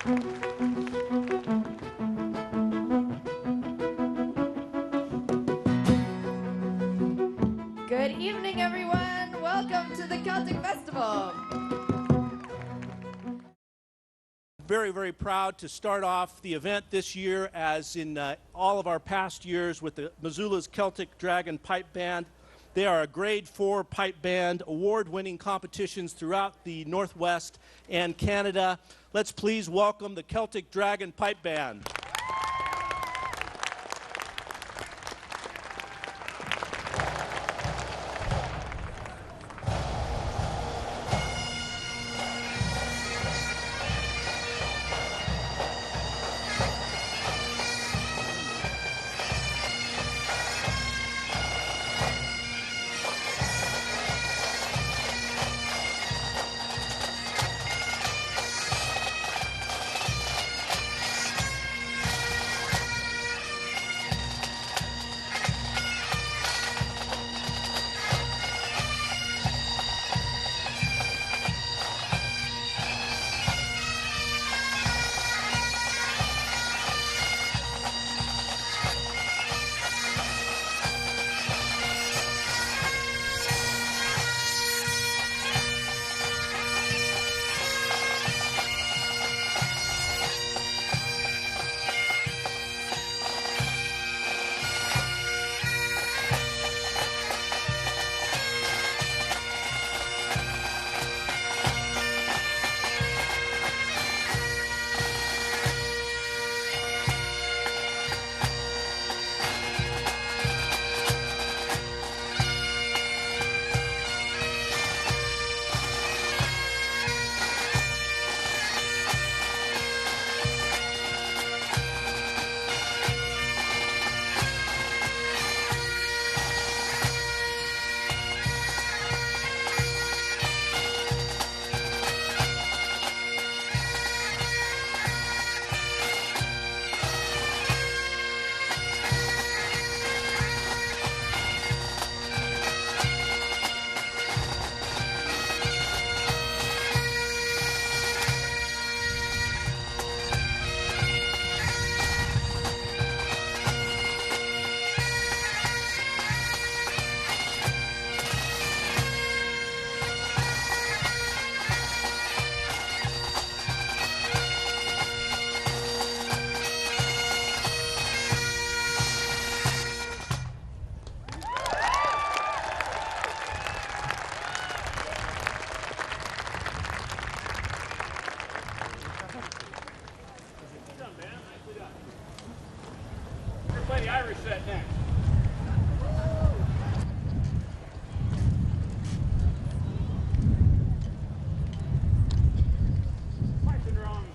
Good evening, everyone. Welcome to the Celtic Festival. Very, very proud to start off the event this year, as in all of our past years, with the Missoula Celtic Dragon Pipe Band. They are a grade 4 pipe band, award-winning competitions throughout the Northwest and Canada. Let's please welcome the Celtic Dragon Pipe Band. Play the Irish set next. Pipes in wrong.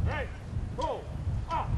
Right, pull, up.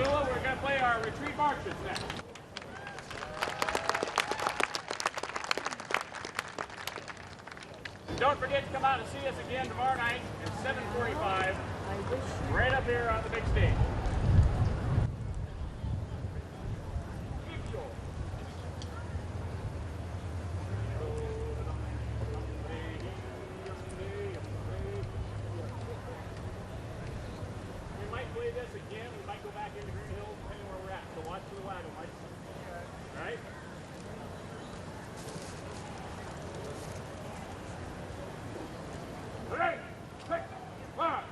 Missoula, we're going to play our retreat marches next. Don't forget to come out and see us again tomorrow night at 7:45, right up here on the big stage. We might play this again. We might go back into Green Hills, depending where we're at. So watch for the wagon lights. All right? Ready, 6, 5.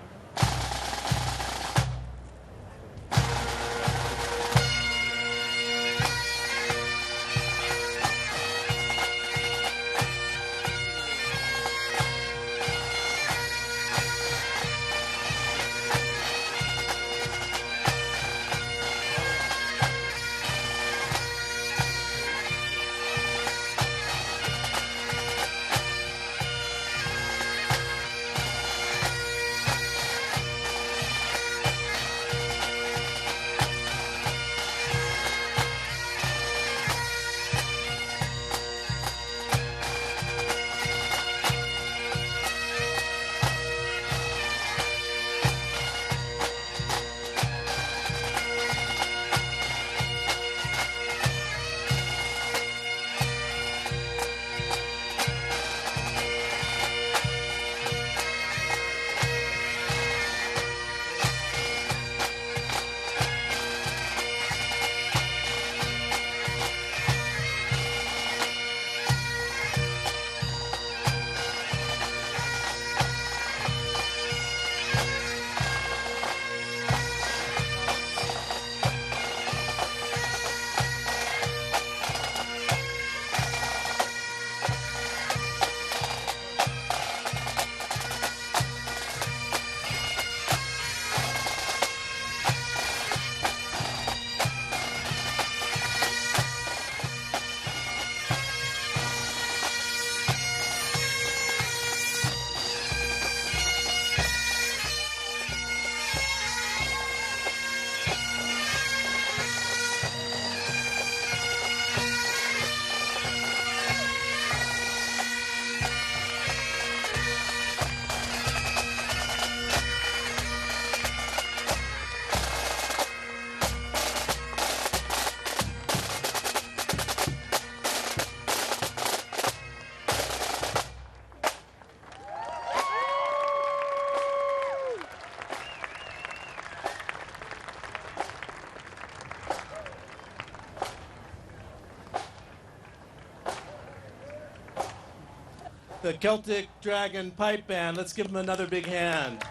The Celtic Dragon Pipe Band. Let's give them another big hand.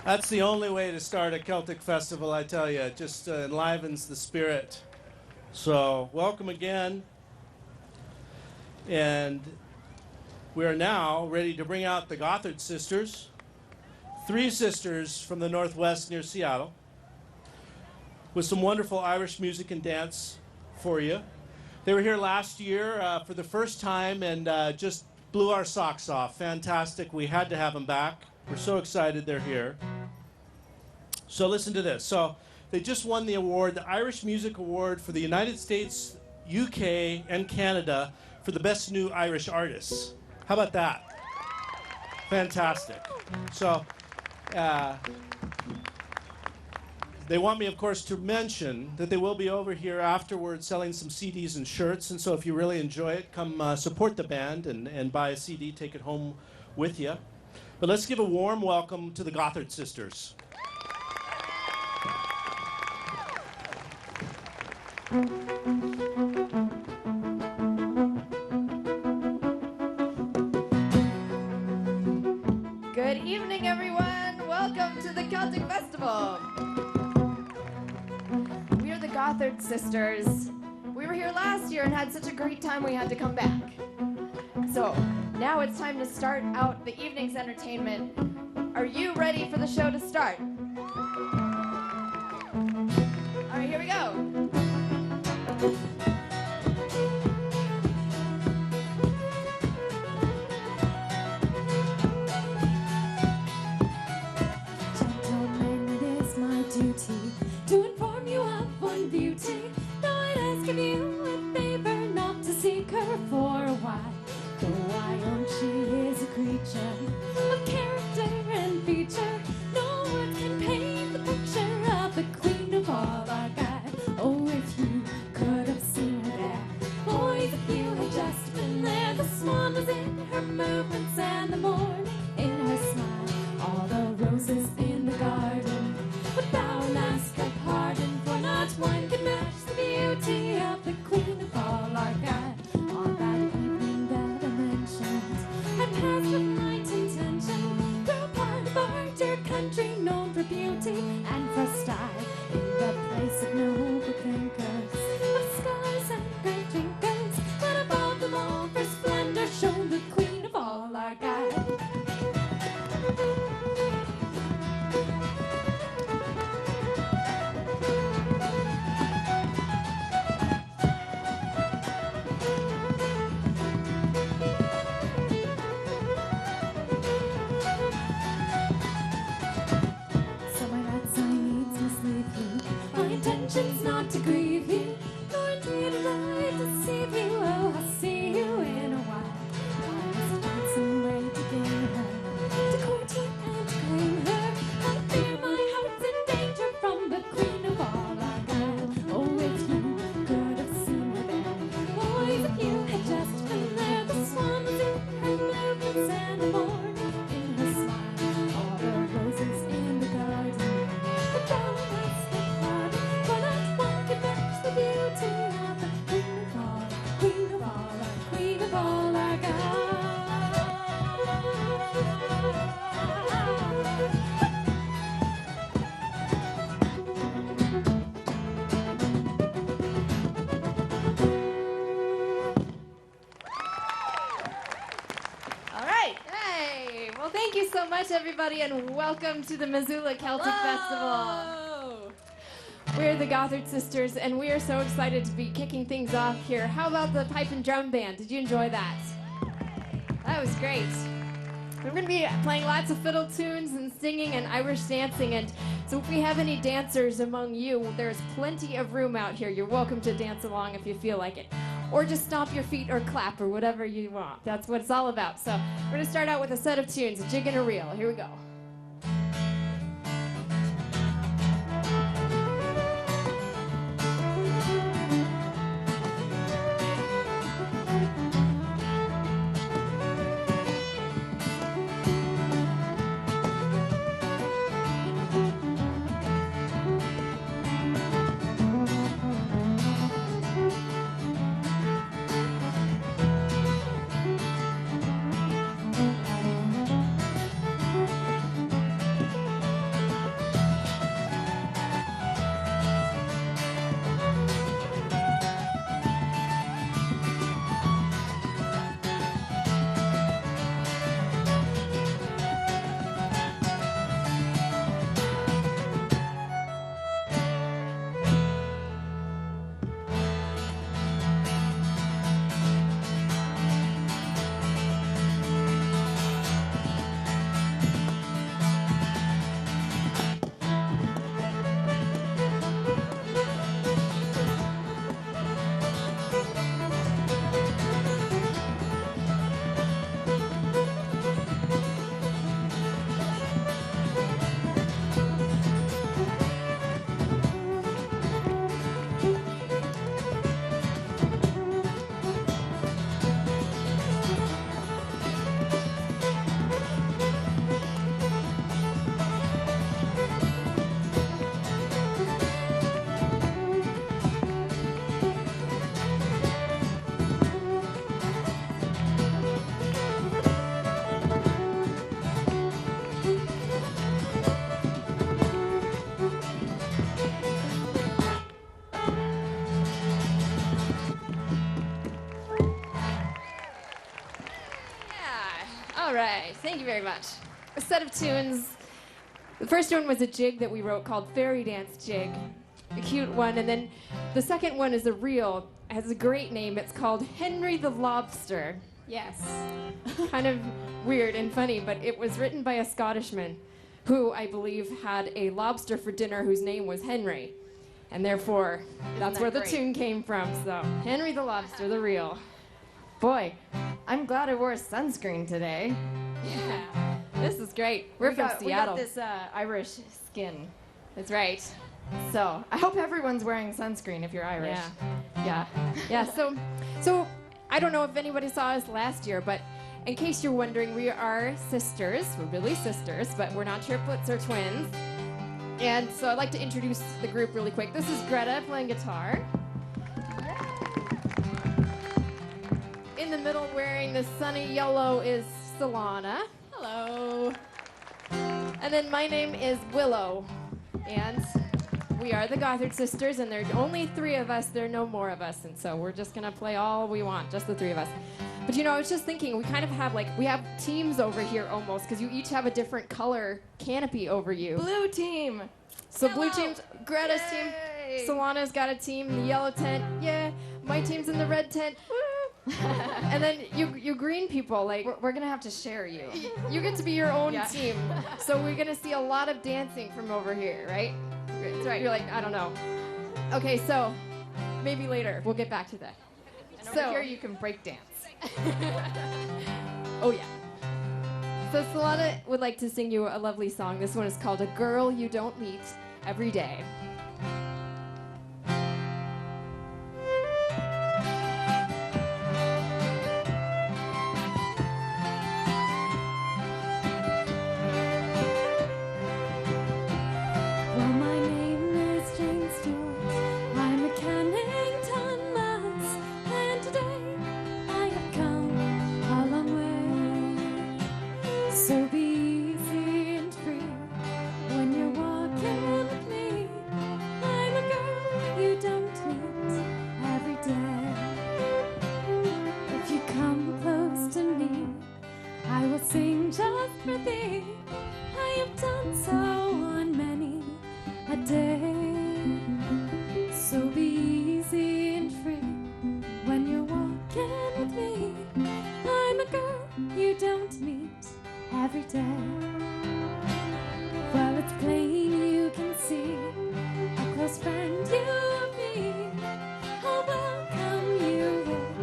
That's the only way to start a Celtic festival, I tell you. It just enlivens the spirit. So, welcome again. And we are now ready to bring out the Gothard sisters. 3 sisters from the Northwest near Seattle, with some wonderful Irish music and dance for you. They were here last year for the first time and just blew our socks off. Fantastic. We had to have them back. We're so excited they're here. So listen to this. So they just won the award, the Irish Music Award for the United States, UK, and Canada for the best new Irish artists. How about that? Fantastic. So they want me, of course, to mention that they will be over here afterwards selling some CDs and shirts. And so if you really enjoy it, come support the band and buy a CD, take it home with you. But let's give a warm welcome to the Gothard sisters. Good evening, everyone. Welcome to the Celtic Festival. We are the Gothard sisters. We were here last year and had such a great time we had to come back. So now it's time to start out the evening's entertainment. Are you ready for the show to start? All right, here we go. of character and feature. No words can paint the picture of the queen of all our God. Oh, if you could have seen her there, boys, if you had just been there. The swan was in her movements and the morning in her smile. All the roses in the garden would bow and ask her pardon, for not one could match the beauty of the queen of all our God. On that evening that I mentioned, I passed with night intention through a part of our dear country known for beauty and for style, in the place of noble thinkers, of scholars and great drinkers, but above them all for splendor shone the queen of all our God. So my lads, I needs must leave you. My intention's not to grieve you, nor indeed did I deceive you. Oh, I'll see you in a while. I must find some way to gain her, to court her and to claim her. I fear my heart's in danger from the queen of all our God. Oh, if you could have seen her there, boys, if you had just been there. The swan was in her movements and the morning in her smile. All the roses in the garden would bow and ask her pardon, for not one could match the beauty of the queen of all, queen of all our, queen of all our God. All right. Hey. Well, thank you so much, everybody, and welcome to the Missoula Celtic Festival. We're the Gothard sisters, and we are so excited to be kicking things off here. How about the pipe and drum band? Did you enjoy that? That was great. We're going to be playing lots of fiddle tunes and singing and Irish dancing, and so if we have any dancers among you, there's plenty of room out here. You're welcome to dance along if you feel like it. Or just stomp your feet or clap or whatever you want. That's what it's all about. So we're going to start out with a set of tunes, a jig and a reel. Here we go. All right, thank you very much. A set of tunes. The first one was a jig that we wrote called Fairy Dance Jig, a cute one, and then the second one is a reel. It has a great name. It's called Henry the Lobster. Yes, kind of weird and funny, but it was written by a Scottishman who, I believe, had a lobster for dinner whose name was Henry, and therefore that's where the tune came from. So Henry the Lobster, the reel. Boy, I'm glad I wore sunscreen today. Yeah. great. We're from Seattle. We got this Irish skin. That's right. So I hope everyone's wearing sunscreen if you're Irish. Yeah. So I don't know if anybody saw us last year, but in case you're wondering, we are sisters. We're really sisters, but we're not triplets or twins. And so I'd like to introduce the group really quick. This is Greta playing guitar. In the middle, wearing the sunny yellow, is Solana. Hello. And then my name is Willow. And we are the Gothard sisters, and there are only 3 of us. There are no more of us, and so we're just going to play all we want, just the 3 of us. But, you know, I was just thinking, we kind of have, we have teams over here almost, because you each have a different color canopy over you. Blue team. So blue team's Greta's team. Yay. Solana's got a team in the yellow tent. Yeah. My team's in the red tent. Woo. And then you green people, we're going to have to share you. You get to be your own Yeah. team. So we're going to see a lot of dancing from over here, right? That's right. You're like, I don't know. Okay, so maybe later. We'll get back to that. And over here you can break dance. Oh, yeah. So Solana would like to sing you a lovely song. This one is called A Girl You Don't Meet Every Day. Well, my name is Jane Stewart. I'm a Kennington lass, and today I have come a long way. So be easy and free when you're walking with me. I'm a girl you don't meet every day. If you come close to me, I will sing just for thee. I have done so on many a day. So be easy and free when you're walking with me. I'm a girl you don't meet every day. Well, it's plain you can see a close friend you of me. I'll welcome you with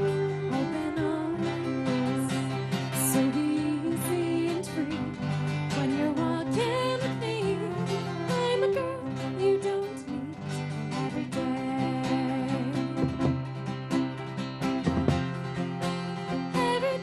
open arms. So be easy and free when you're walking with me. I'm a girl you don't meet every day. Every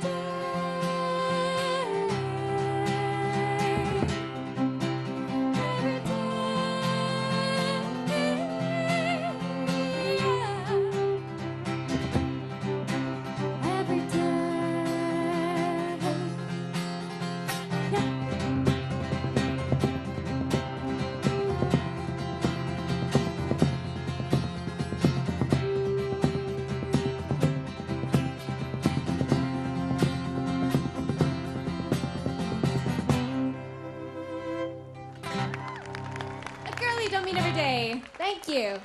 Every day. A Girl You Don't Meet Every Day. Thank you.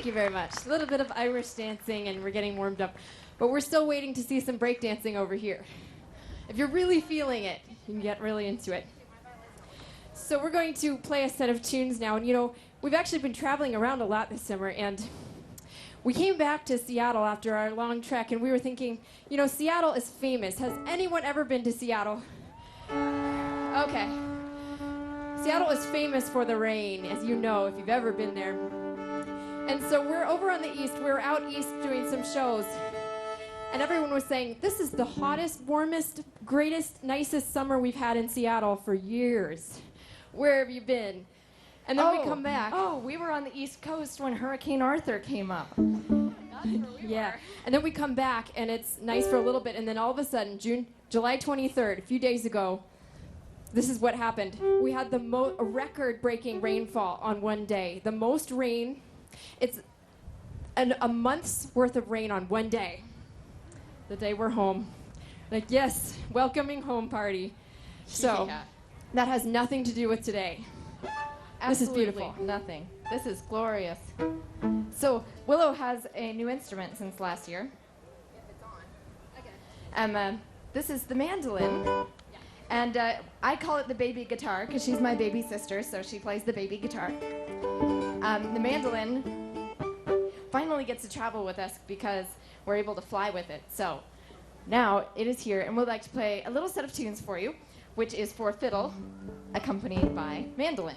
you very much. A little bit of Irish dancing, and we're getting warmed up. But we're still waiting to see some break dancing over here. If you're really feeling it, you can get really into it. So we're going to play a set of tunes now. And, you know, we've actually been traveling around a lot this summer, and we came back to Seattle after our long trek, and we were thinking, you know, Seattle is famous. Has anyone ever been to Seattle? Okay. Seattle is famous for the rain, as you know, if you've ever been there. And so we're over on the east. We're out east doing some shows. And everyone was saying, this is the hottest, warmest, greatest, nicest summer we've had in Seattle for years. Where have you been? And then we come back. Oh, we were on the East Coast when Hurricane Arthur came up. Yeah. And then we come back, and it's nice for a little bit. And then all of a sudden, July 23rd, a few days ago, this is what happened. We had a record-breaking rainfall on one day. The most rain. It's a month's worth of rain on one day. The day we're home. Like, yes, welcoming home party. So, Yeah. that has nothing to do with today. This is Absolutely beautiful. nothing. This is glorious. So Willow has a new instrument since last year. This is the mandolin. And I call it the baby guitar because she's my baby sister, so she plays the baby guitar. The mandolin finally gets to travel with us because we're able to fly with it. So now it is here, and we'd like to play a little set of tunes for you, which is for fiddle, accompanied by mandolin.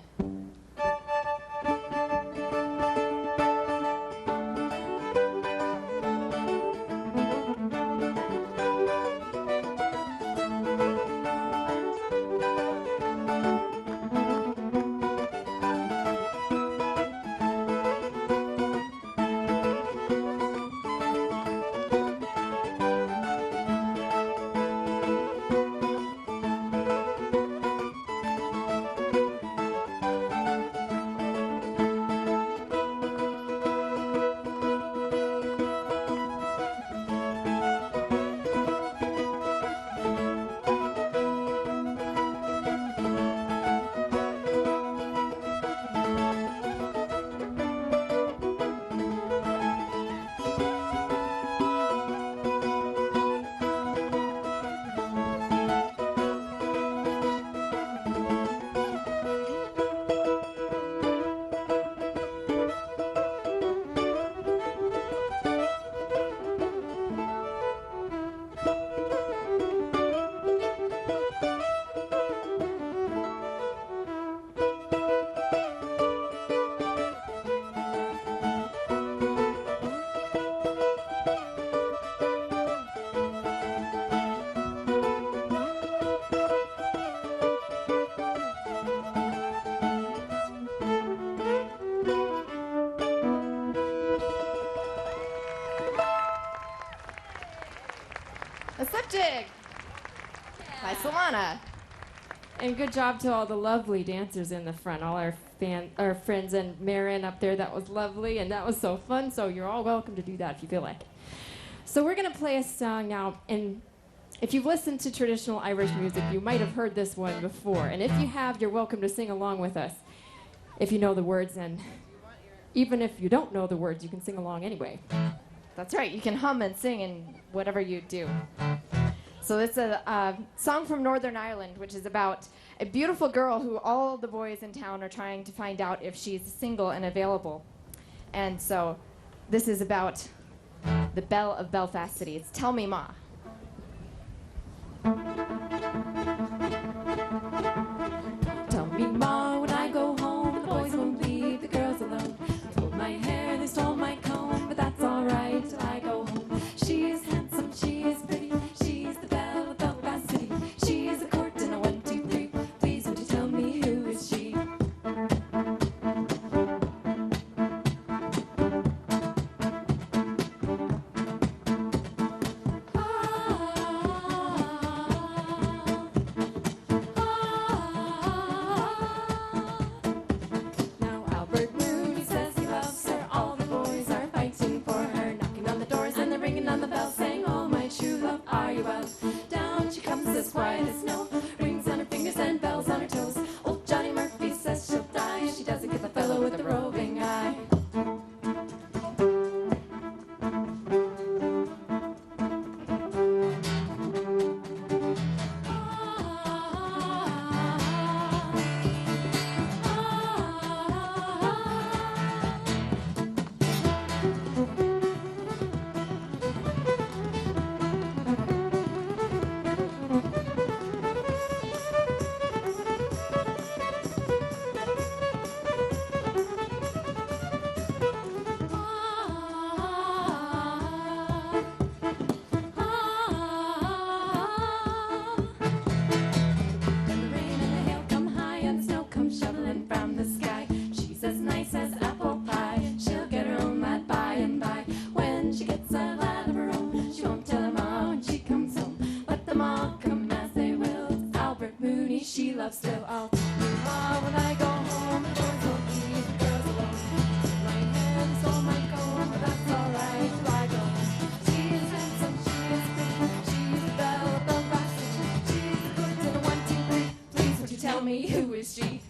A Septic by Solana. And good job to all the lovely dancers in the front, all our friends, and Marin up there. That was lovely, and that was so fun. So you're all welcome to do that if you feel like it. So we're going to play a song now, and if you've listened to traditional Irish music, you might have heard this one before. And if you have, you're welcome to sing along with us if you know the words. And even if you don't know the words, you can sing along anyway. That's right. You can hum and sing and whatever you do. So it's a song from Northern Ireland, which is about a beautiful girl who all the boys in town are trying to find out if she's single and available. And so this is about the Belle of Belfast City. It's Tell Me Ma. Tell me, Ma, when I go home, the boys won't leave the girls alone. They pulled my hair, they stole my comb, but that's all right till I go home. She is handsome, she is pretty, she's the belle of Belfast City. She is a court and a 1, 2, 3. Please won't you tell me who is she? Now Albert Mooney says he loves her. All the boys are fighting for her, knocking on the doors and they're ringing on the bells, saying, "Oh, my true love, are you well?" Down she comes as quiet as snow, rings on her fingers and bells on her toes. Old Johnny Murphy says she'll die if she doesn't get the fellow with the roving eye. love still. I'll tell you more when I go home. The boys won't leave the girls alone. My hand stole my comb, but that's alright till I go home. She is handsome, she is pretty, she's the belle of the basket. She's the good to the 1, 2, 3. Please won't you tell me who is she?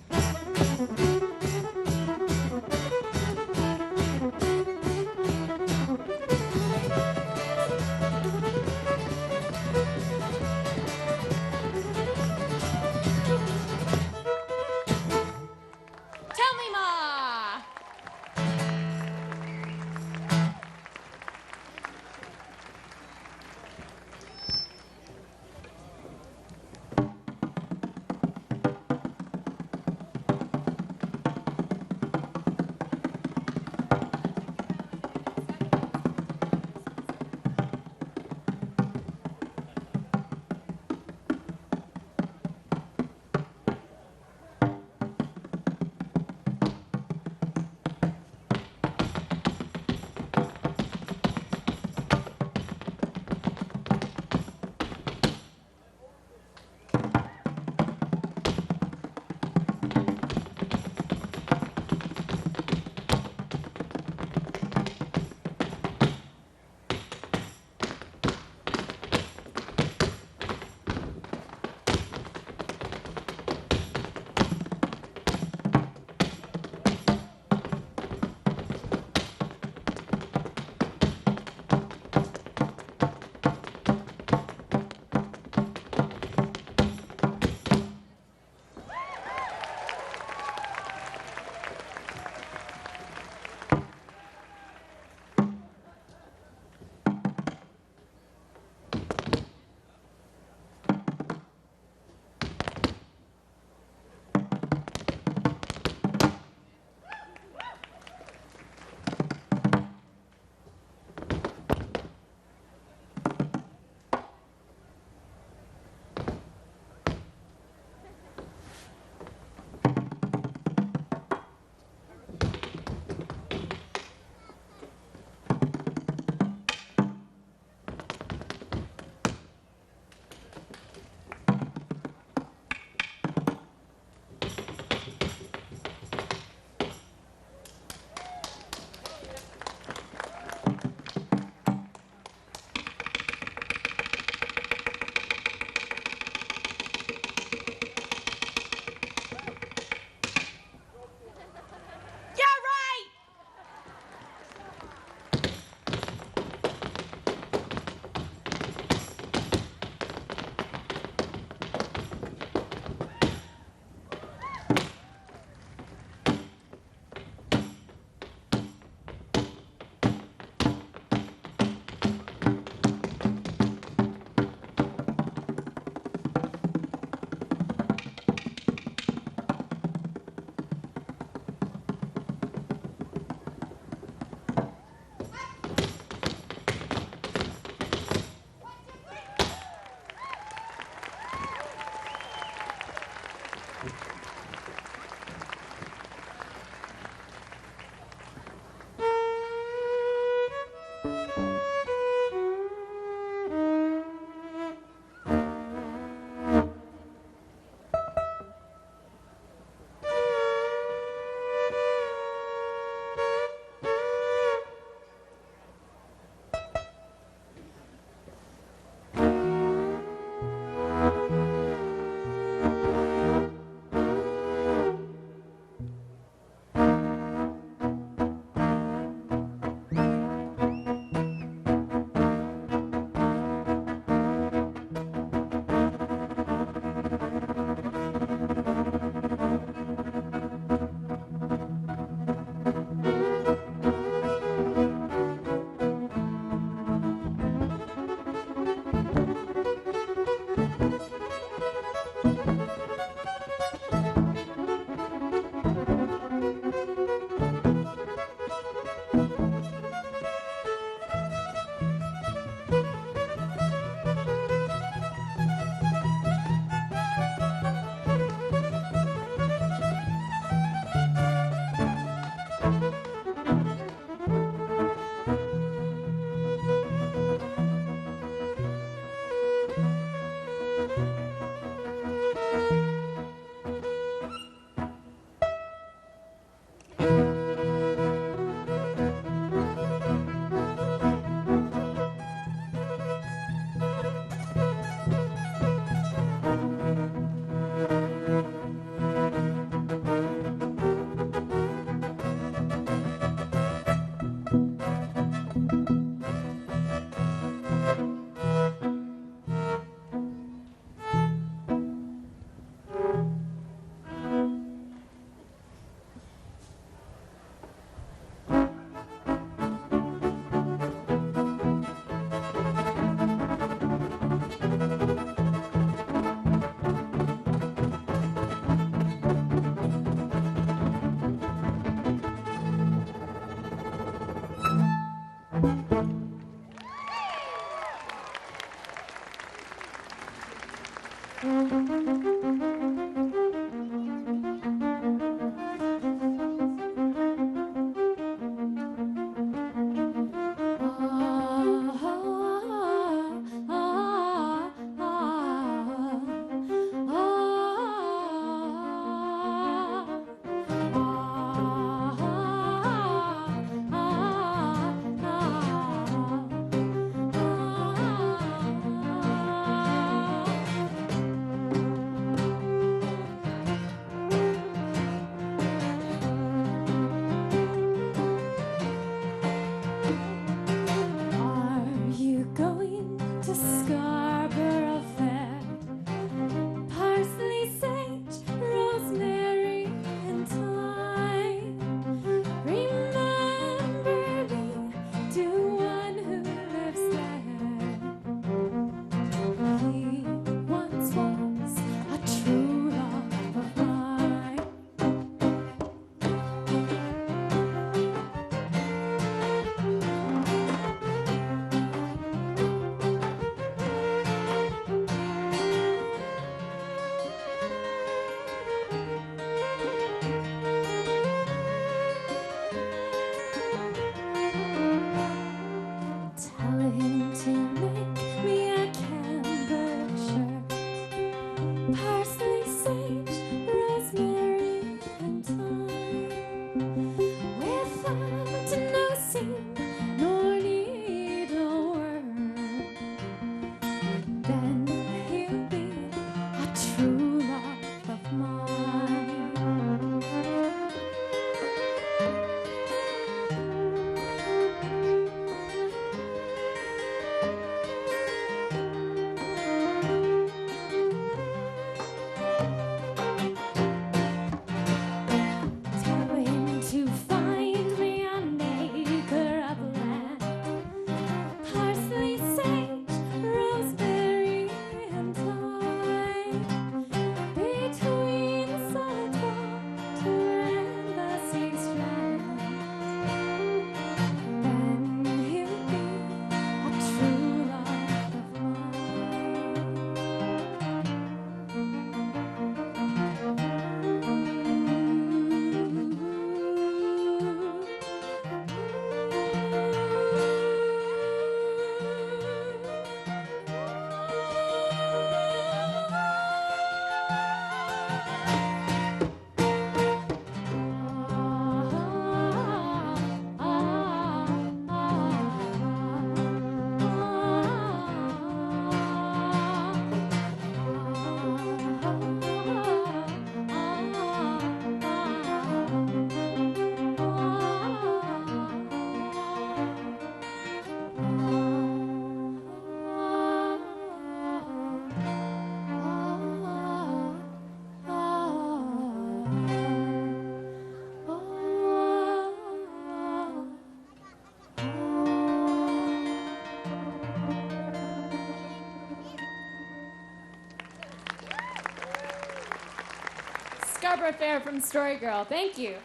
Scarborough Fair from Story Girl. Thank you.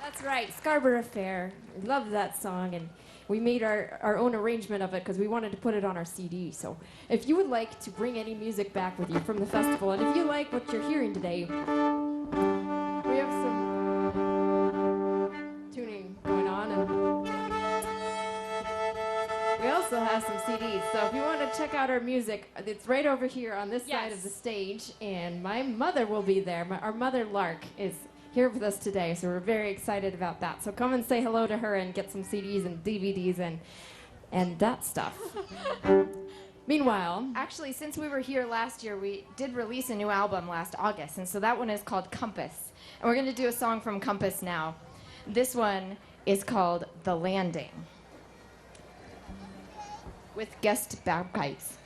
That's right, Scarborough Fair. I love that song, and we made our own arrangement of it because we wanted to put it on our CD. So if you would like to bring any music back with you from the festival, and if you like what you're hearing today, we have some tuning going on, and we also have some CDs. So if you want to check out our music, it's right over here on this side of the stage, and my mother will be there. Our mother, Lark, is here with us today, so we're very excited about that. So come and say hello to her and get some CDs and DVDs and that stuff. Meanwhile, actually, since we were here last year, we did release a new album last August, and so that one is called Compass. And we're going to do a song from Compass now. This one is called The Landing, with guest bagpipes.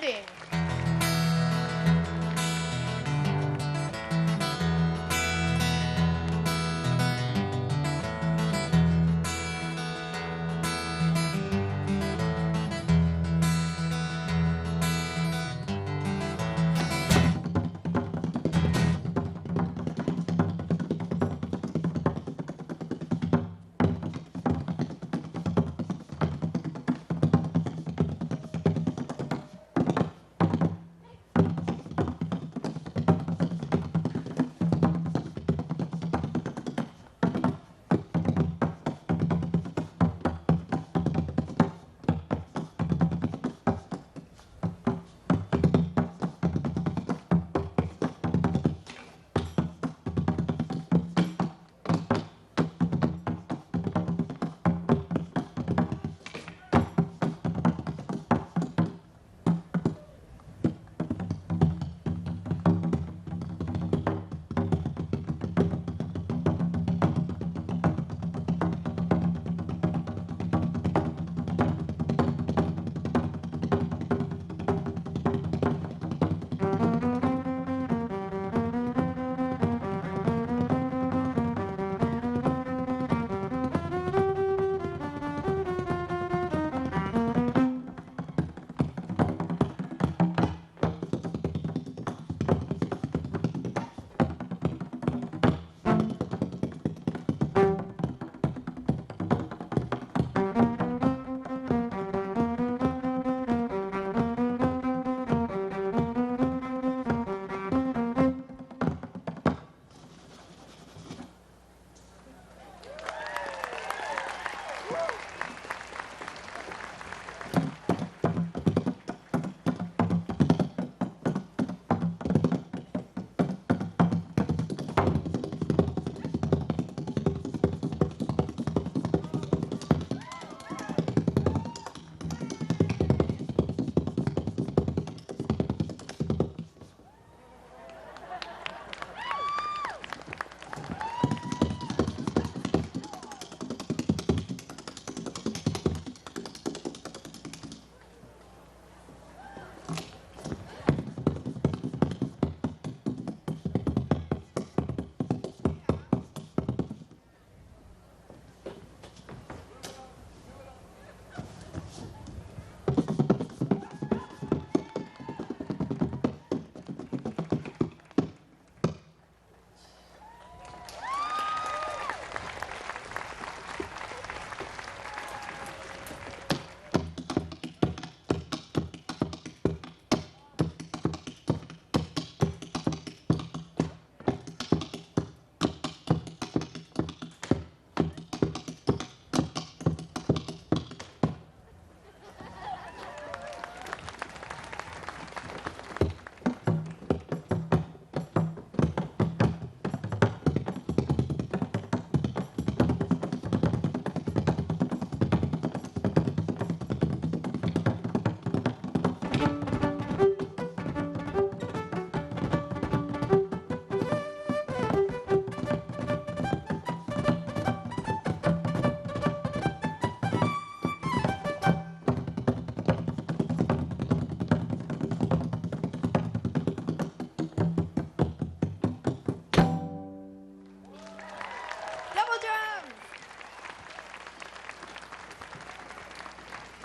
exciting.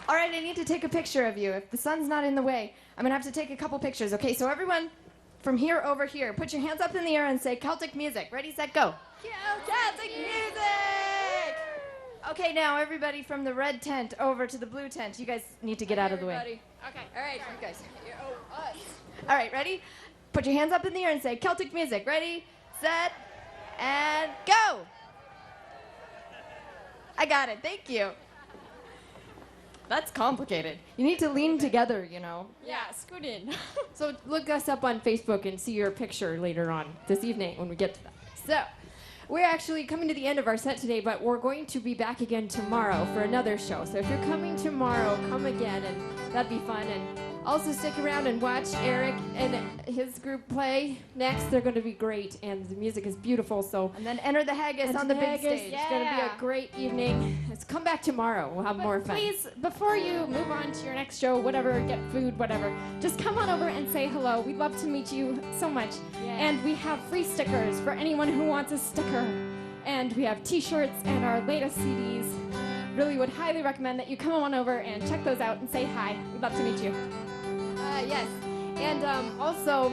All right, I need to take a picture of you. If the sun's not in the way, I'm going to have to take a couple pictures. Okay, so everyone from here over here, put your hands up in the air and say Celtic music. Ready, set, go. Celtic music! Okay, now everybody from the red tent over to the blue tent. You guys need to get out of the way. Okay, all right, you guys. Oh, us. All right, ready? Put your hands up in the air and say Celtic music. Ready, set, and go! I got it, thank you. That's complicated. You need to lean together, you know. Yeah, scoot in. So look us up on Facebook and see your picture later on this evening when we get to that. So we're actually coming to the end of our set today, but we're going to be back again tomorrow for another show. So if you're coming tomorrow, come again, and that'd be fun. And Also, stick around and watch Eric and his group play next. They're going to be great, and the music is beautiful. So, and then enter the haggis on the big stage. It's going to be a great evening. Let's come back tomorrow. We'll have more fun. Please, before you move on to your next show, whatever, get food, whatever, just come on over and say hello. We'd love to meet you so much. Yeah. And we have free stickers for anyone who wants a sticker. And we have t-shirts and our latest CDs. Really would highly recommend that you come on over and check those out and say hi. We'd love to meet you. Yes. And also,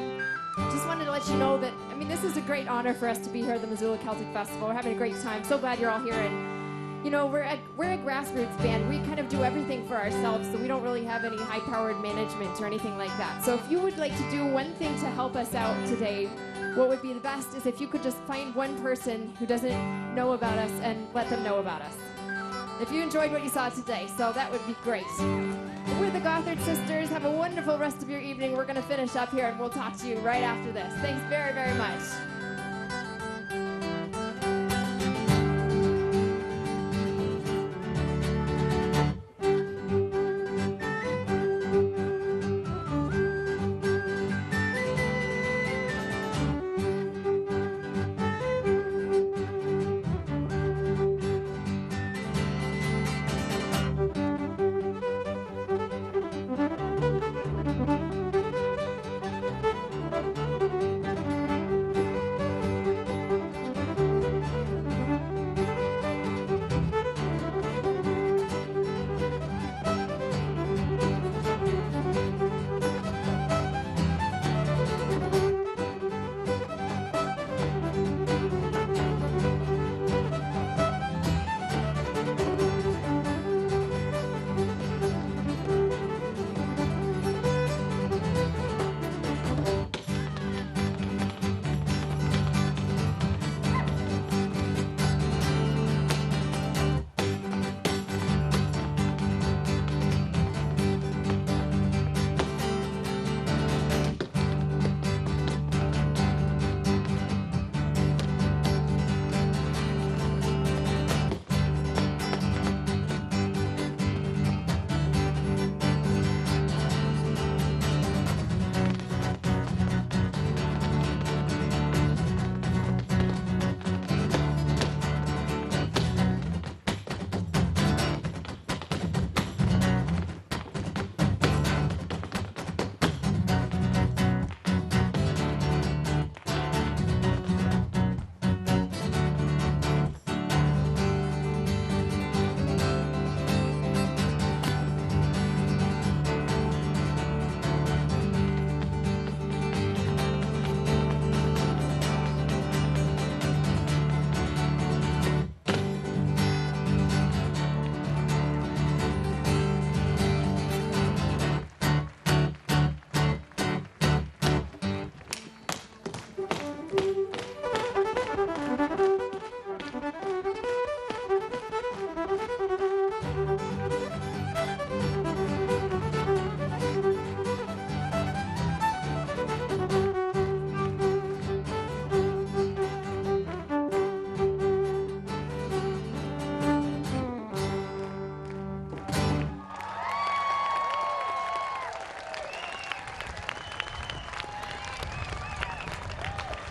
just wanted to let you know that, I mean, this is a great honor for us to be here at the Missoula Celtic Festival. We're having a great time. So glad you're all here. And, you know, we're a grassroots band. We kind of do everything for ourselves, so we don't really have any high-powered management or anything like that. So if you would like to do one thing to help us out today, what would be the best is if you could just find one person who doesn't know about us and let them know about us. If you enjoyed what you saw today, so that would be great. We're the Gothard sisters. Have a wonderful rest of your evening. We're going to finish up here, and we'll talk to you right after this. Thanks very, very much.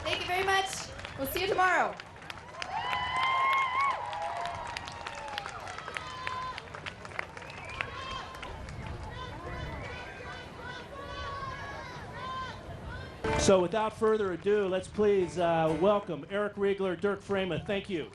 Thank you very much. We'll see you tomorrow. So without further ado, let's please welcome Eric Rigler, Dirk Freymuth. Thank you.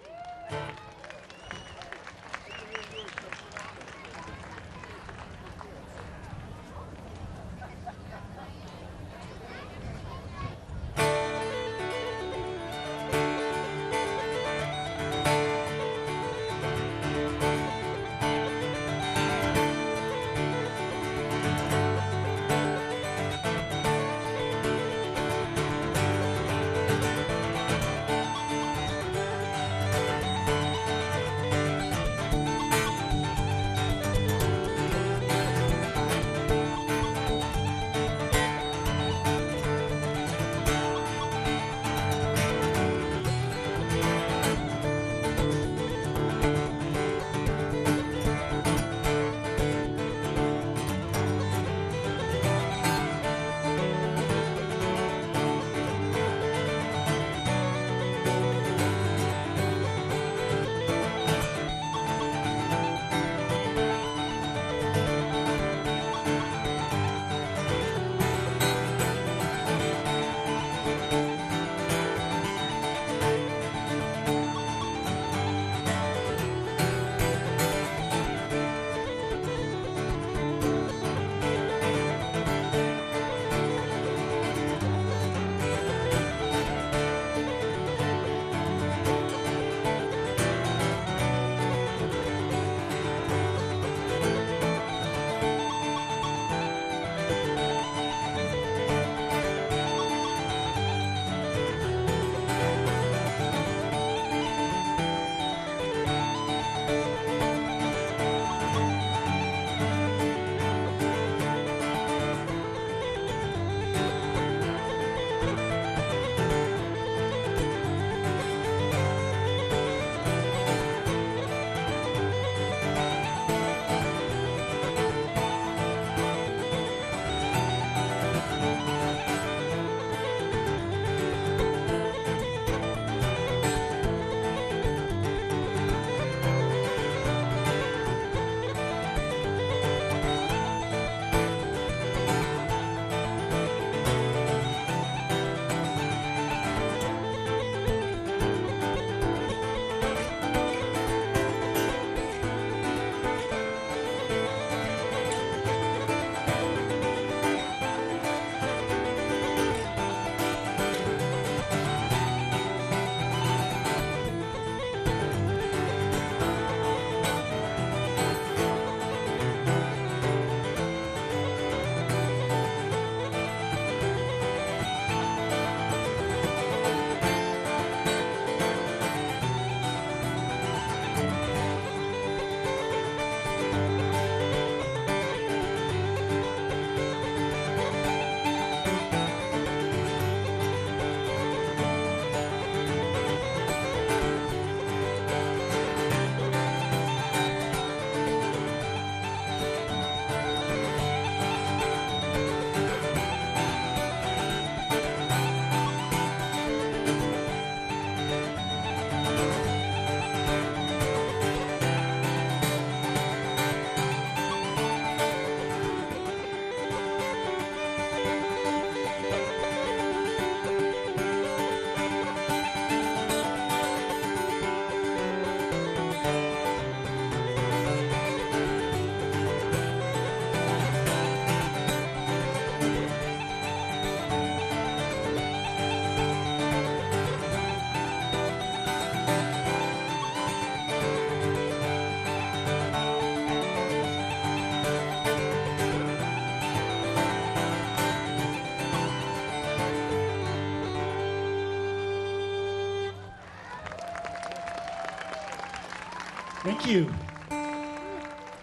Thank you.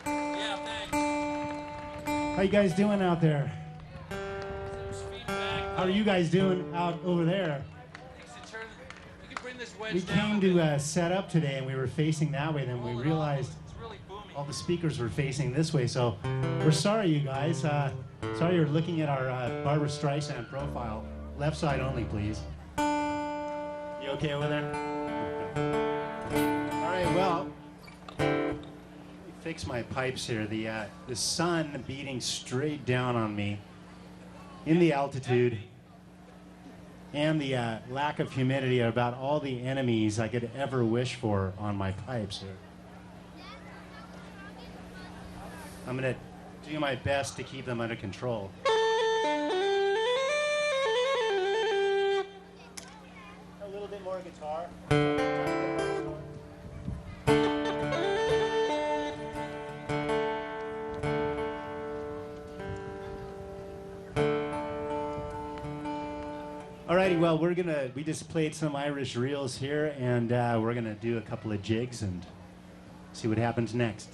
Yeah, thanks. How you guys doing out there? There's feedback. How are you guys doing out over there? Thanks to turn. You can bring this wedge We down. came to set up today, and we were facing that way. Then we Hold it realized off. It's really booming. all the speakers were facing this way. So we're sorry, you guys. Sorry you're looking at our Barbara Streisand profile. Left side only, please. You okay over there? All right. Well, let me fix my pipes here. The sun beating straight down on me in the altitude and the lack of humidity are about all the enemies I could ever wish for on my pipes here. I'm going to do my best to keep them under control. A little bit more guitar. Alrighty, well, we just played some Irish reels here, and we're gonna do a couple of jigs and see what happens next.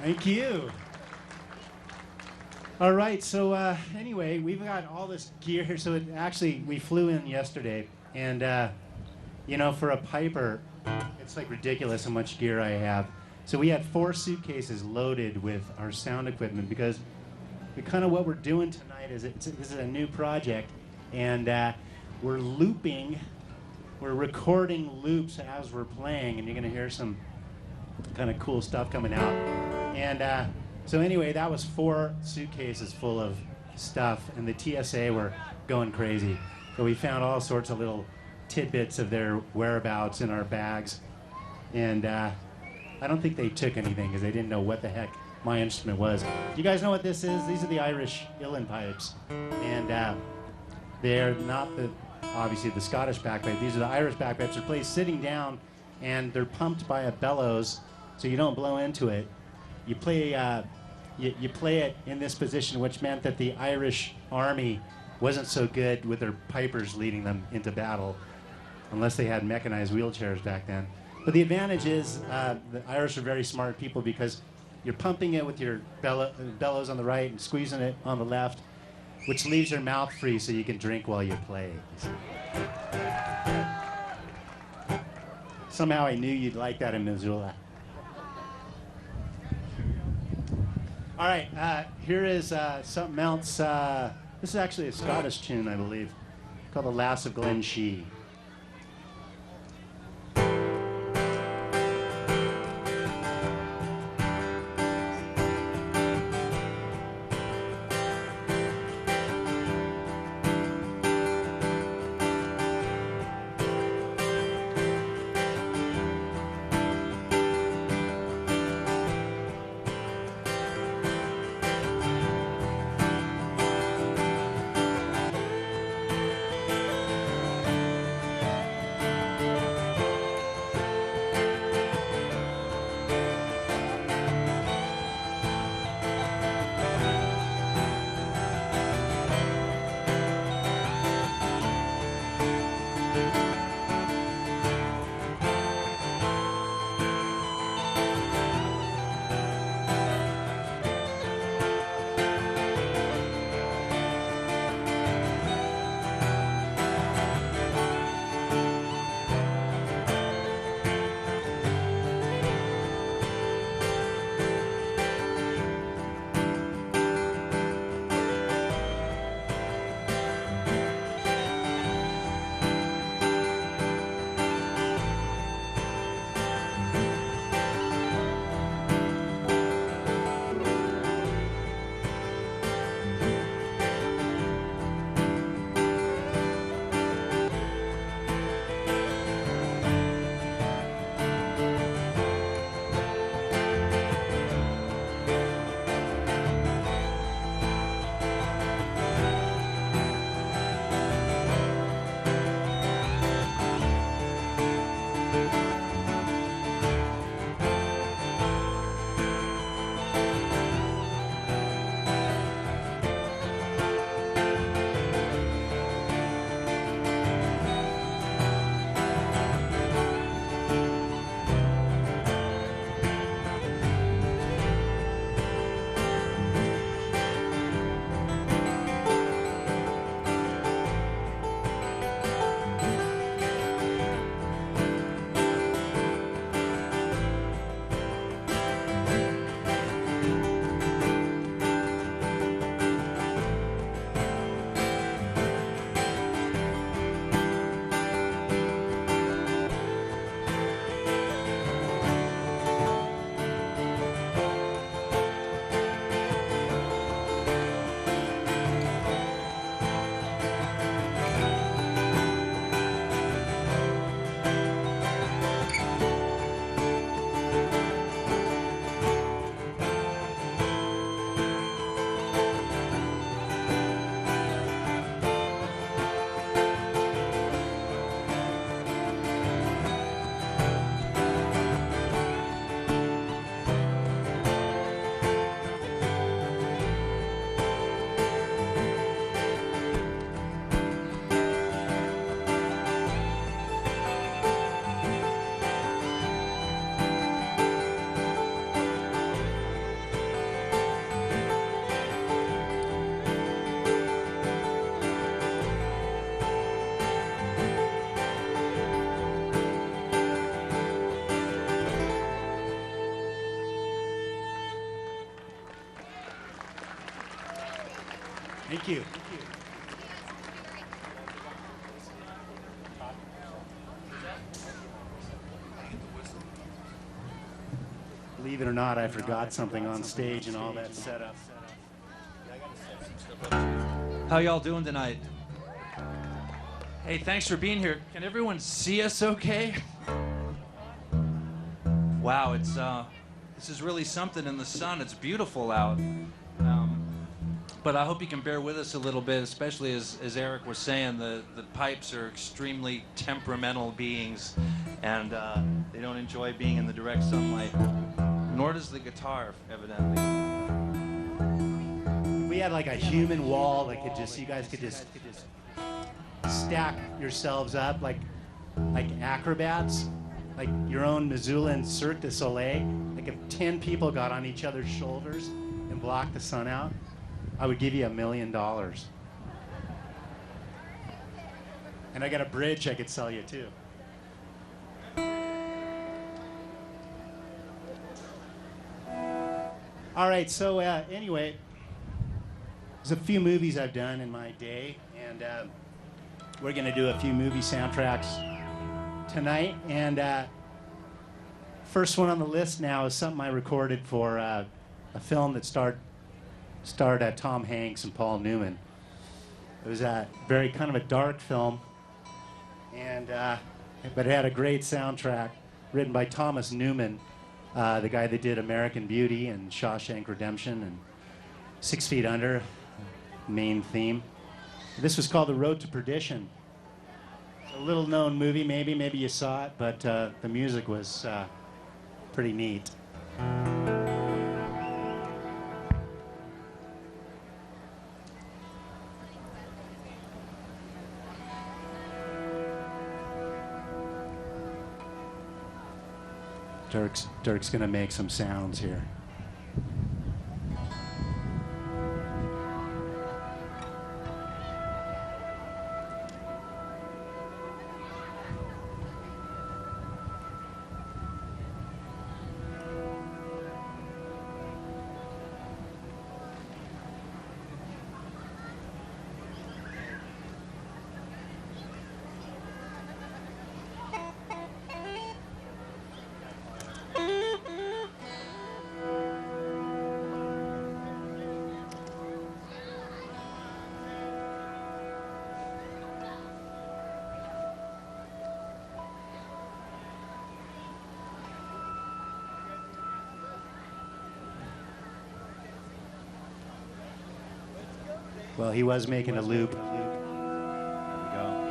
Thank you. All right, so anyway, we've got all this gear here. So we flew in yesterday, and you know, for a piper, it's like ridiculous how much gear I have. So we had 4 suitcases loaded with our sound equipment because what we're doing tonight is this is a new project, and we're recording loops as we're playing, and you're gonna hear some kind of cool stuff coming out. And so anyway, that was 4 suitcases full of stuff, and the TSA were going crazy. So we found all sorts of little tidbits of their whereabouts in our bags, and I don't think they took anything because they didn't know what the heck my instrument was. You guys know what this is? These are the Irish uilleann pipes, and they're not obviously the Scottish bagpipe. These are the Irish bagpipes. They're played sitting down, and they're pumped by a bellows, so you don't blow into it. You play you play it in this position, which meant that the Irish army wasn't so good with their pipers leading them into battle, unless they had mechanized wheelchairs back then. But the advantage is the Irish are very smart people because you're pumping it with your bellows on the right and squeezing it on the left, which leaves your mouth free so you can drink while you play. Somehow I knew you'd like that in Missoula. All right, here is something else. This is actually a Scottish tune, I believe, called The Lass of Glenshee. Thank you. Believe it or not, I forgot something on stage and all that setup. How y'all doing tonight? Hey, thanks for being here. Can everyone see us okay? Wow, it's this is really something in the sun. It's beautiful out. But I hope you can bear with us a little bit, especially as Eric was saying, the pipes are extremely temperamental beings, and they don't enjoy being in the direct sunlight. Nor does the guitar, evidently. We had like a human wall that could just, you guys could just stack yourselves up like acrobats, like your own Missoula Cirque du Soleil. Like if 10 people got on each other's shoulders and blocked the sun out, I would give you $1 million. And I got a bridge I could sell you too. All right, so anyway, there's a few movies I've done in my day, and we're going to do a few movie soundtracks tonight. And first one on the list now is something I recorded for a film that starred Tom Hanks and Paul Newman. It was a very kind of a dark film, and but it had a great soundtrack written by Thomas Newman, the guy that did American Beauty and Shawshank Redemption and 6 Feet Under, main theme. This was called The Road to Perdition. It's a little known movie, maybe you saw it, but the music was pretty neat. Dirk's gonna make some sounds here. Well, he was making a loop. There we go.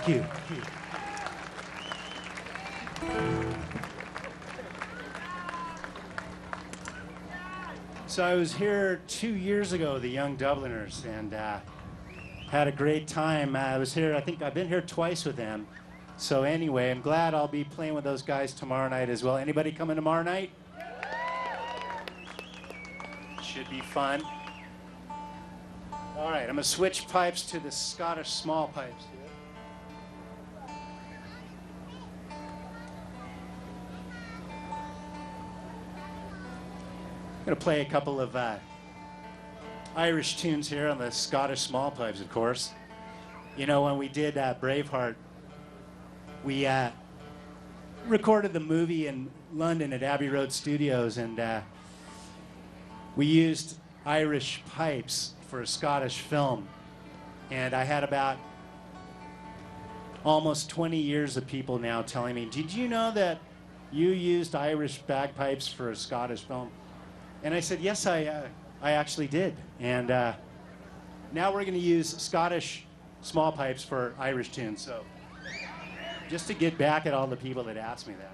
Thank you. So I was here 2 years ago, the Young Dubliners, and had a great time. I was here, I think I've been here twice with them. So anyway, I'm glad I'll be playing with those guys tomorrow night as well. Anybody coming tomorrow night? Should be fun. All right, I'm gonna switch pipes to the Scottish small pipes here. I'm gonna play a couple of Irish tunes here on the Scottish small pipes, of course. You know, when we did Braveheart, we recorded the movie in London at Abbey Road Studios, and we used Irish pipes for a Scottish film. And I had about almost 20 years of people now telling me, did you know that you used Irish bagpipes for a Scottish film? And I said, yes, I actually did. And now we're going to use Scottish small pipes for Irish tunes. So just to get back at all the people that asked me that.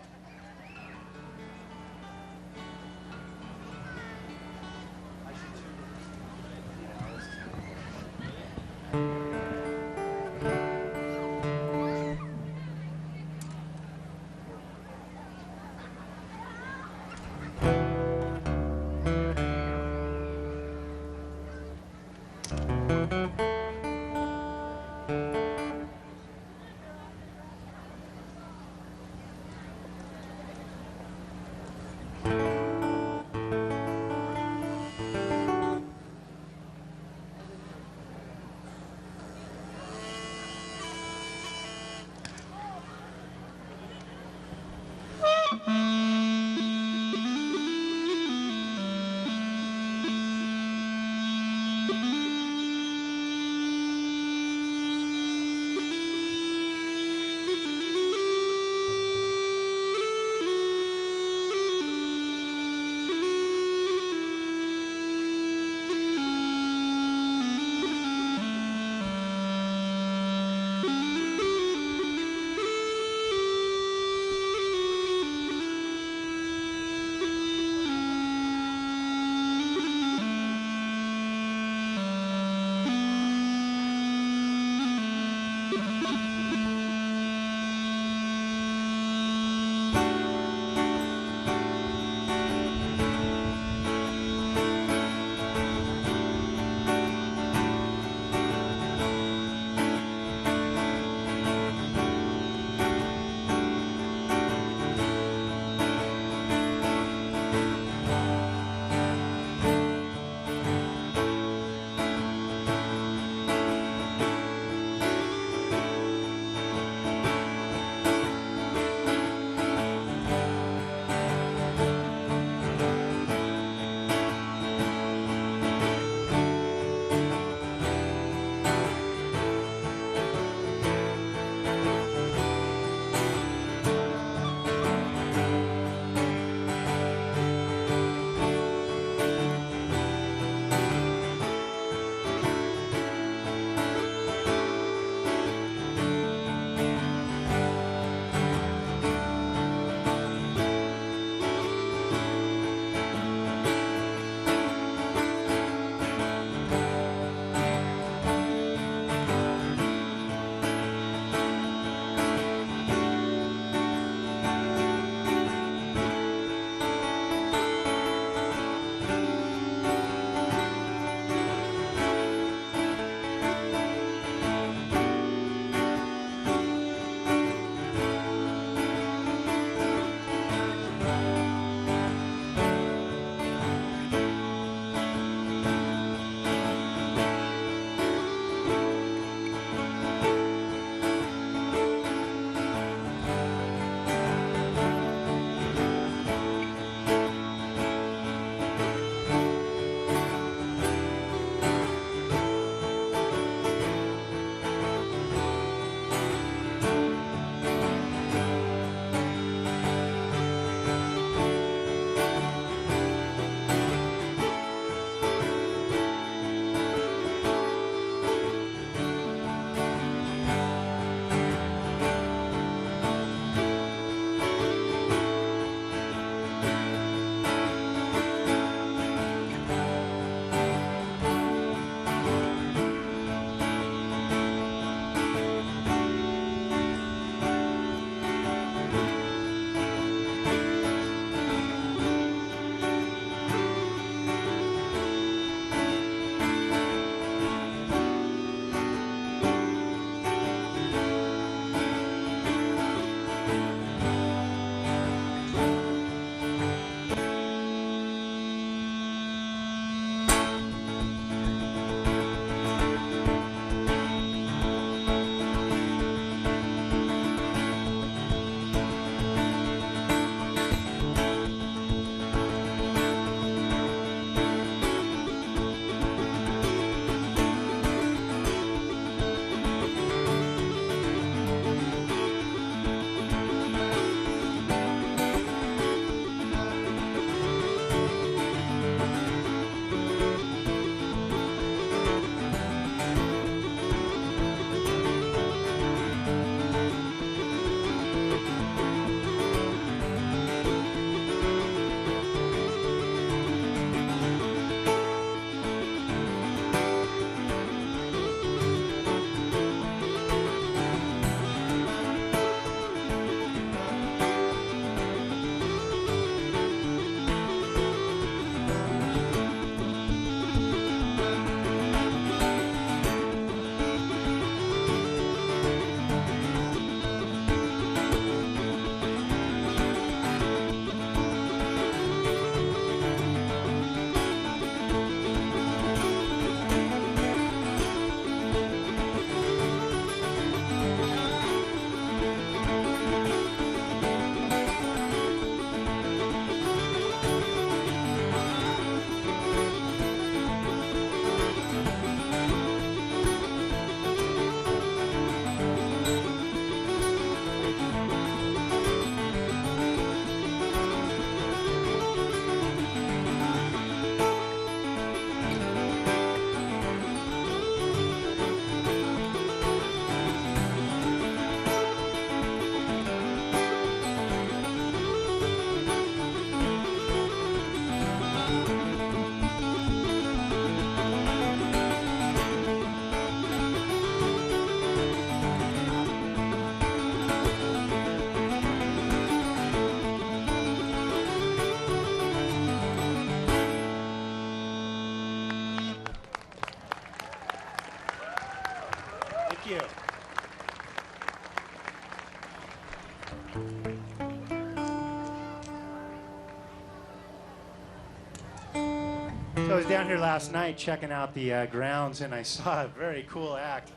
So I was down here last night checking out the grounds, and I saw a very cool act.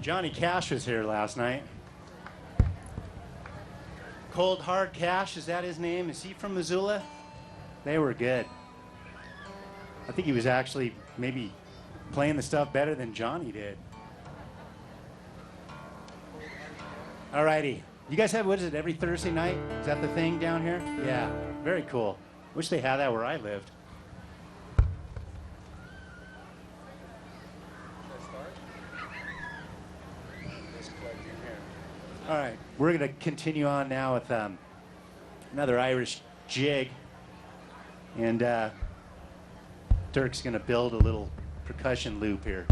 Johnny Cash was here last night. Cold Hard Cash, is that his name? Is he from Missoula? They were good. I think he was actually maybe playing the stuff better than Johnny did. Alrighty. You guys have, what is it, every Thursday night? Is that the thing down here? Yeah, very cool. Wish they had that where I lived. All right, we're going to continue on now with another Irish jig. And Dirk's going to build a little percussion loop here.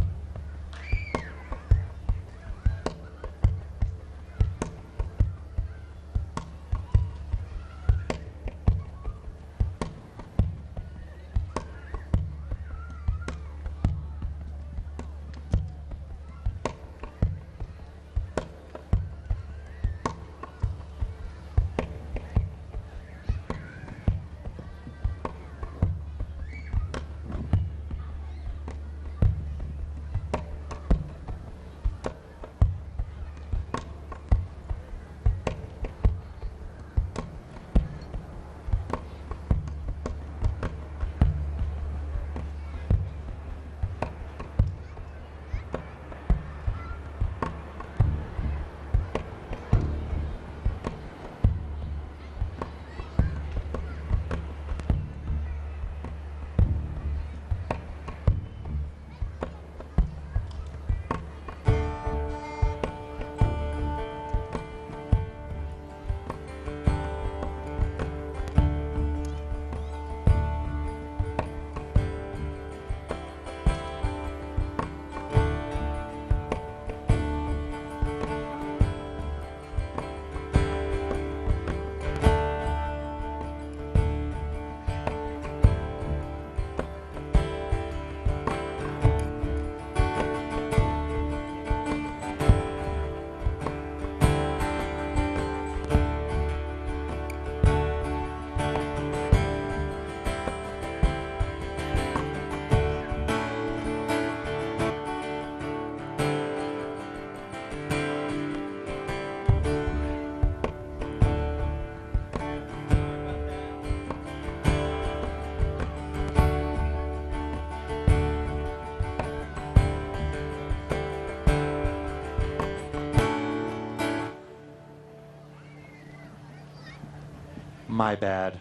My bad.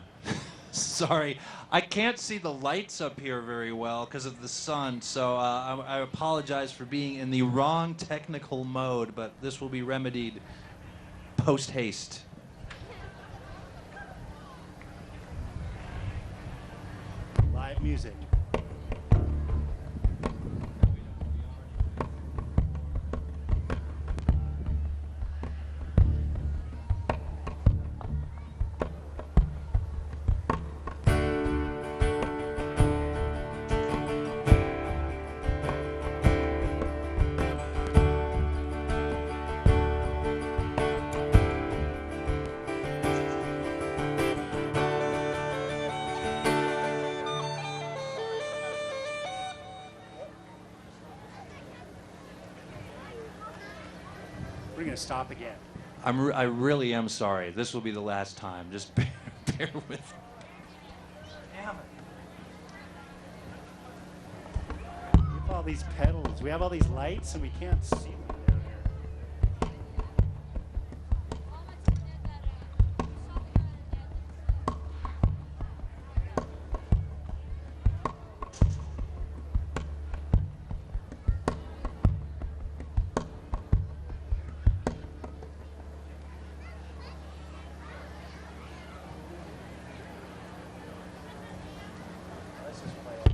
Sorry. I can't see the lights up here very well because of the sun, so I apologize for being in the wrong technical mode, but this will be remedied post-haste. Live music. We're going to stop again. I really am sorry. This will be the last time. Just bear with me. Damn it. We have all these pedals. We have all these lights, and we can't see them down here. Let's just play it.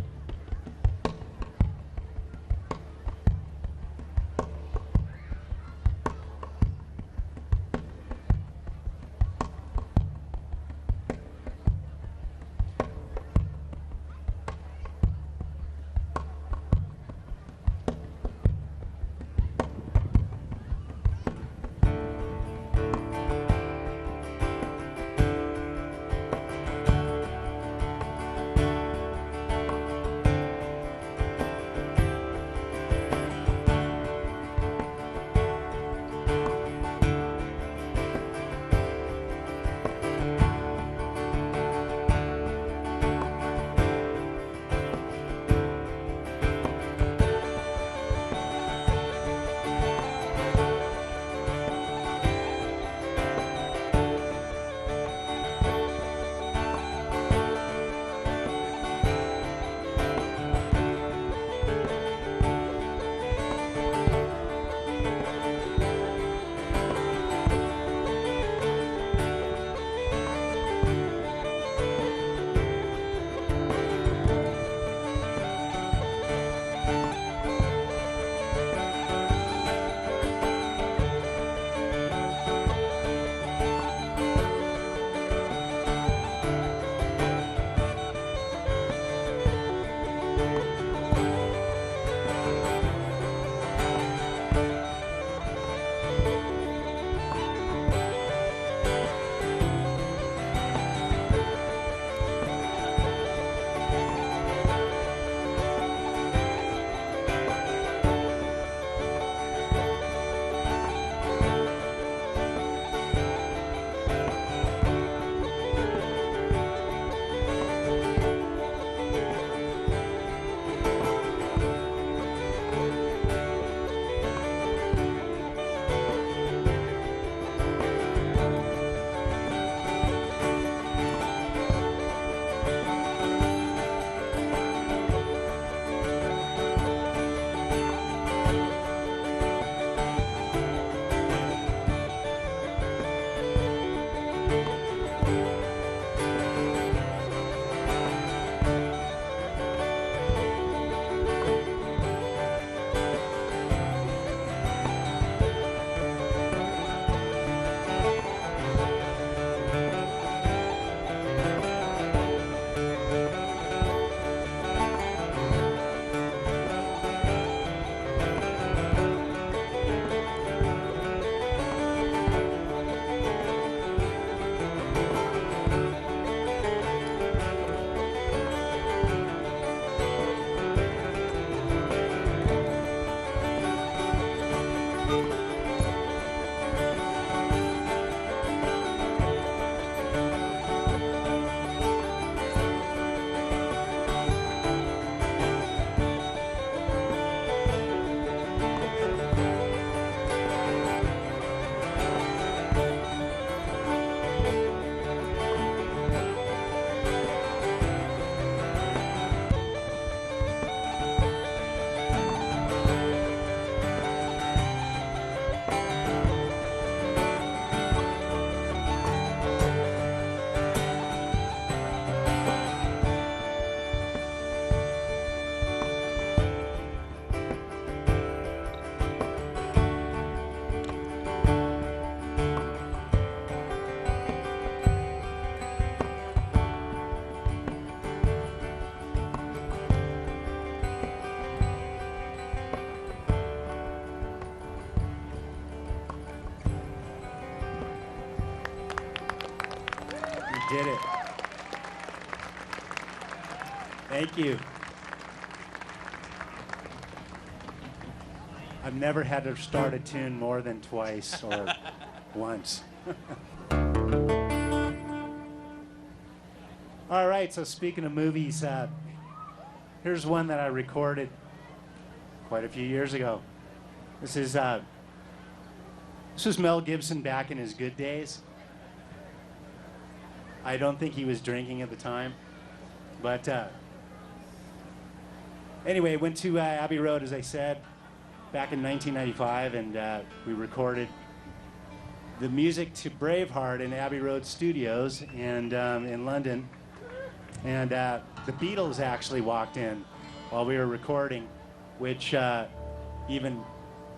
did it. Thank you. I've never had to start a tune more than twice or once. All right, so speaking of movies, here's one that I recorded quite a few years ago. This was Mel Gibson back in his good days. I don't think he was drinking at the time, but anyway, went to Abbey Road, as I said, back in 1995, and we recorded the music to Braveheart in Abbey Road Studios and in London. And the Beatles actually walked in while we were recording, which even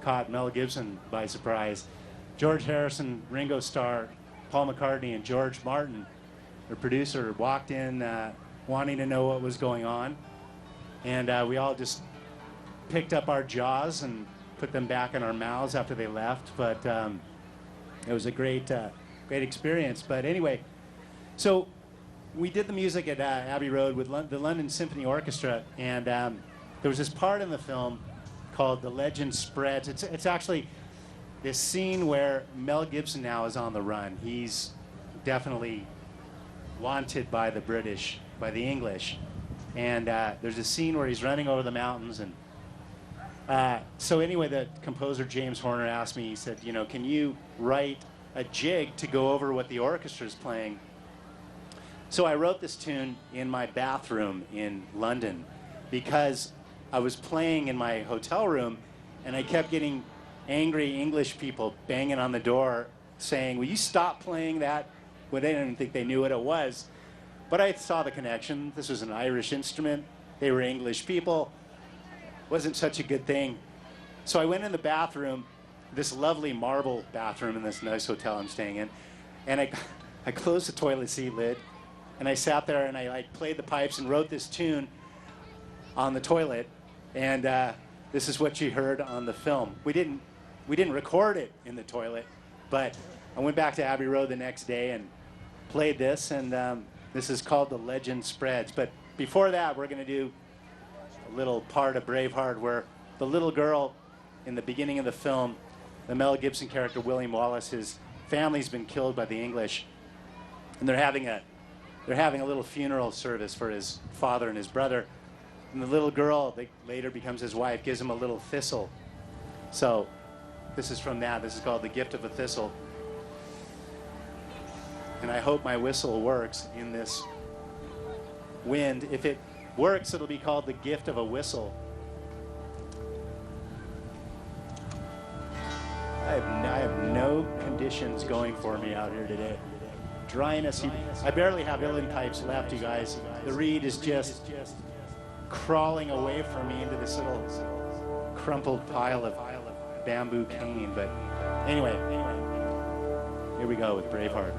caught Mel Gibson by surprise. George Harrison, Ringo Starr, Paul McCartney, and George Martin, the producer, walked in wanting to know what was going on. And we all just picked up our jaws and put them back in our mouths after they left. But it was a great experience. But anyway, so we did the music at Abbey Road with the London Symphony Orchestra, and there was this part in the film called "The Legend Spreads." It's actually this scene where Mel Gibson now is on the run. He's definitely wanted by the British, by the English, and there's a scene where he's running over the mountains. And so anyway, the composer James Horner asked me, he said, you know, can you write a jig to go over what the orchestra is playing? So I wrote this tune in my bathroom in London because I was playing in my hotel room and I kept getting angry English people banging on the door saying, will you stop playing that? Well, they didn't think they knew what it was. But I saw the connection. This was an Irish instrument. They were English people. Wasn't such a good thing. So I went in the bathroom, this lovely marble bathroom in this nice hotel I'm staying in, and I closed the toilet seat lid, and I sat there and I played the pipes and wrote this tune on the toilet, and this is what you heard on the film. We didn't record it in the toilet, but I went back to Abbey Road the next day and played this, and this is called "The Legend Spreads." But before that, we're going to do a little part of Braveheart where the little girl in the beginning of the film, the Mel Gibson character William Wallace, his family's been killed by the English, and they're having a little funeral service for his father and his brother. And the little girl that later becomes his wife gives him a little thistle. So this is from that. This is called "The Gift of a Thistle." And I hope my whistle works in this wind. If it works, it'll be called "The Gift of a Whistle." I have no conditions going for me out here today. Dryness. I barely have uilleann pipes left, you guys. The reed is just crawling away from me into this little crumpled pile of bamboo cane. But anyway, here we go with Braveheart.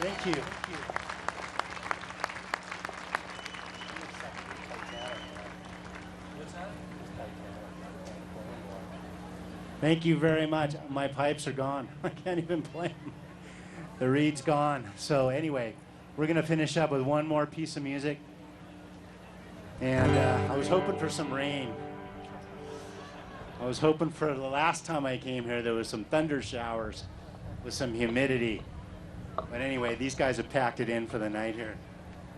Thank you. Thank you very much. My pipes are gone. I can't even play them. The reed's gone. So anyway, we're going to finish up with one more piece of music. And I was hoping for some rain. I was hoping for the last time I came here, there was some thunder showers with some humidity. But anyway, these guys have packed it in for the night here.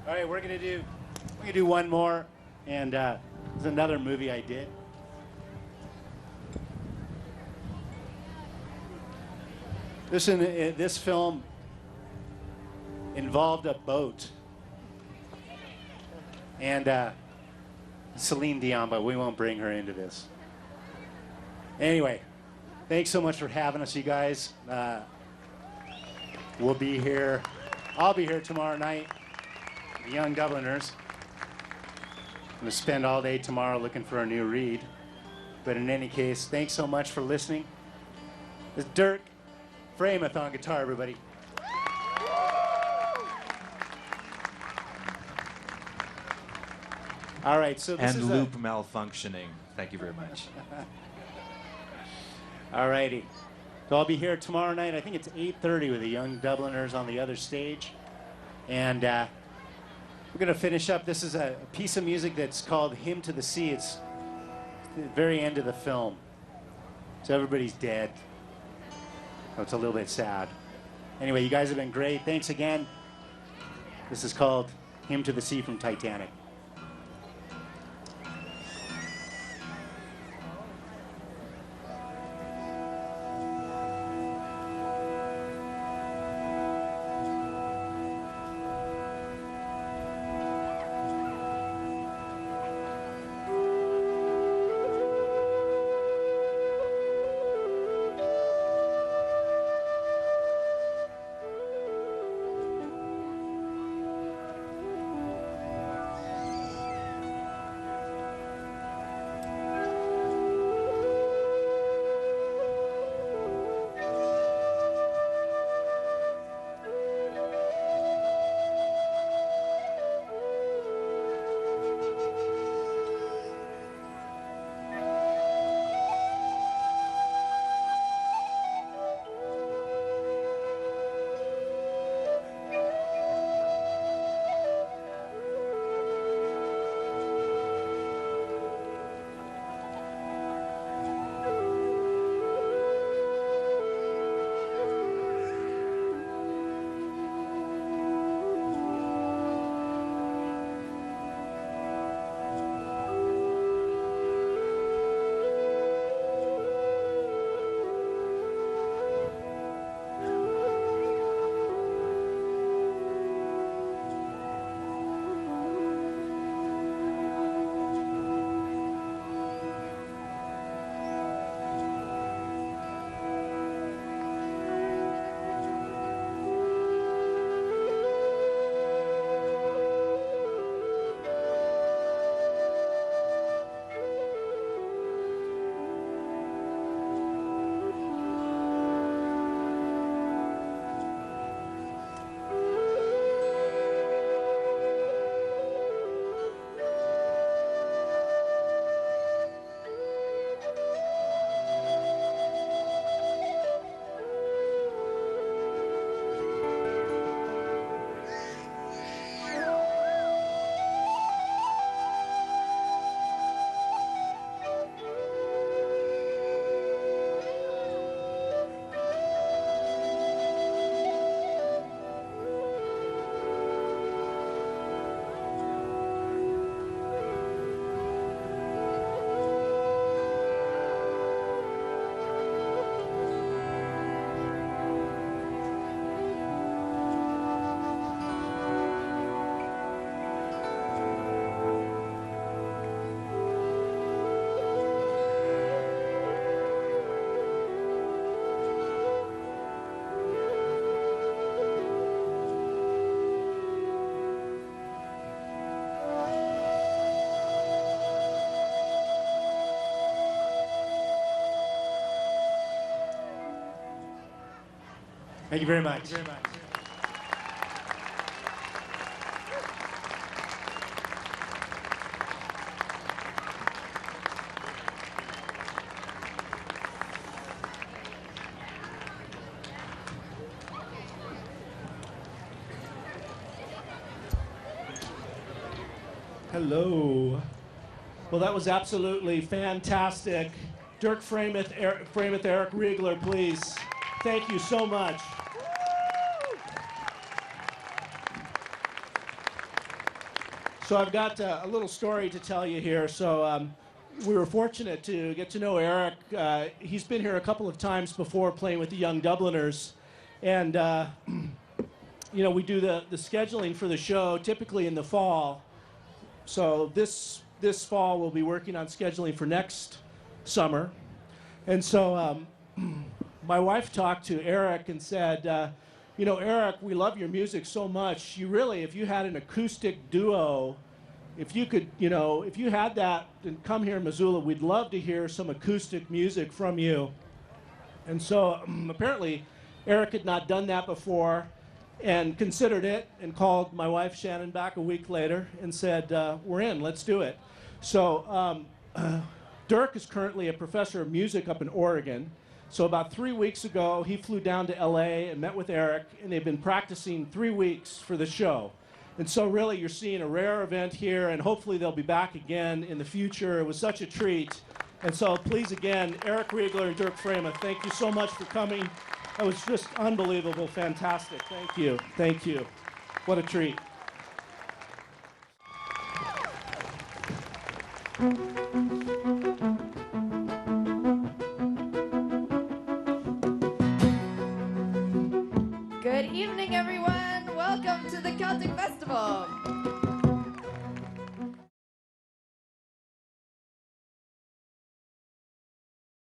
All right, we're gonna do one more, and this is another movie I did. This film involved a boat, and Celine Dion, but we won't bring her into this. Anyway, thanks so much for having us, you guys. We'll be here. I'll be here tomorrow night. The Young Dubliners. I'm going to spend all day tomorrow looking for a new reed. But in any case, thanks so much for listening. It's Dirk Freymuth on guitar, everybody. All right, so this And is loop malfunctioning. Thank you very much. All righty. So I'll be here tomorrow night. I think it's 8:30 with the Young Dubliners on the other stage. And we're going to finish up. This is a piece of music that's called Hymn to the Sea. It's the very end of the film. So everybody's dead. So it's a little bit sad. Anyway, you guys have been great. Thanks again. This is called Hymn to the Sea from Titanic. Thank you very much. Thank you very much. Hello. Well, that was absolutely fantastic. Dirk Freymuth, Eric Rigler, please. Thank you so much. So I've got a little story to tell you here. So we were fortunate to get to know Eric. He's been here a couple of times before playing with the Young Dubliners. And, you know, we do the scheduling for the show typically in the fall. So this fall we'll be working on scheduling for next summer. And so my wife talked to Eric and said, you know, Eric, we love your music so much. You really, if you had an acoustic duo, if you could, you know, if you had that and come here in Missoula, we'd love to hear some acoustic music from you. And so apparently Eric had not done that before and considered it and called my wife Shannon back a week later and said, we're in, let's do it. So Dirk is currently a professor of music up in Oregon. So about 3 weeks ago, he flew down to LA and met with Eric, and they've been practicing 3 weeks for the show. And so really you're seeing a rare event here, and hopefully they'll be back again in the future. It was such a treat. And so please again, Eric Rigler and Dirk Freymuth, thank you so much for coming. That was just unbelievable, fantastic. Thank you, thank you. What a treat. Good evening, everyone. Welcome to the Celtic Festival.